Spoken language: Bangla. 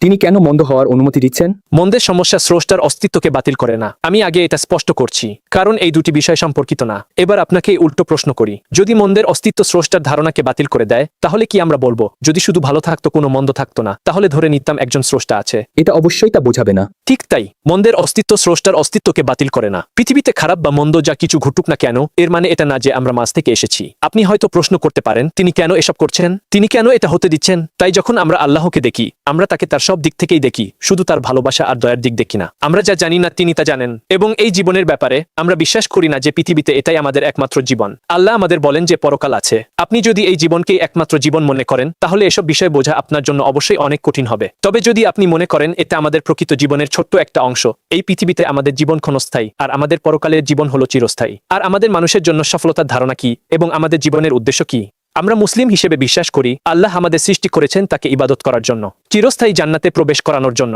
তিনি কেন মন্দ হওয়ার অনুমতি দিচ্ছেন? মন্দের সমস্যা স্রষ্টার অস্তিত্বকে বাতিল করে না। আমি আগে এটা স্পষ্ট করছি, কারণ এই দুটি বিষয় সম্পর্কিত না। এবার আপনাকে এই উল্টো প্রশ্ন করি, যদি মন্দের অস্তিত্ব স্রষ্টার ধারণাকে বাতিল করে দেয়, তাহলে কি আমরা বলবো যদি শুধু ভালো থাকতো কোনো মন্দ থাকতো না, তাহলে ধরে নিতাম একজন স্রষ্টা আছে? এটা অবশ্যই তা বোঝাবে না। ঠিক তাই, মন্দের অস্তিত্ব স্রষ্টার অস্তিত্বকে বাতিল করে না। পৃথিবীতে খারাপ বা মন্দ যা কিছু ঘটুক না কেন, এর মানে এটা না যে আমরা মাঝ থেকে এসেছি। আপনি হয়তো প্রশ্ন করতে পারেন, তিনি কেন এসব করছেন? তিনি কেন এটা হতে দিচ্ছেন? তাই যখন আমরা আল্লাহকে দেখি, আমরা তাকে তার সব দিক থেকেই দেখি, শুধু তার ভালোবাসা আর দয়ার দিক দেখি না। আমরা যা জানি না তিনি তা জানেন, এবং এই জীবনের ব্যাপারে আমরা বিশ্বাস করি না যে পৃথিবীতে এটাই আমাদের একমাত্র জীবন। আল্লাহ আমাদের বলেন যে পরকাল আছে। আপনি যদি এই জীবনকেই একমাত্র জীবন মনে করেন, তাহলে এসব বিষয় বোঝা আপনার জন্য অবশ্যই অনেক কঠিন হবে। তবে যদি আপনি মনে করেন এটা আমাদের প্রকৃত জীবনের ছোট্ট একটা অংশ, এই পৃথিবীতে আমাদের জীবন ক্ষণস্থায়ী আর আমাদের পরকালের জীবন হলো চিরস্থায়ী, আর আমাদের মানুষের জন্য সফলতার ধারণা কি এবং আমাদের জীবনের উদ্দেশ্য কি? আমরা মুসলিম হিসেবে বিশ্বাস করি আল্লাহ আমাদের সৃষ্টি করেছেন তাকে ইবাদত করার জন্য, চিরস্থায়ী জান্নাতে প্রবেশ করানোর জন্য।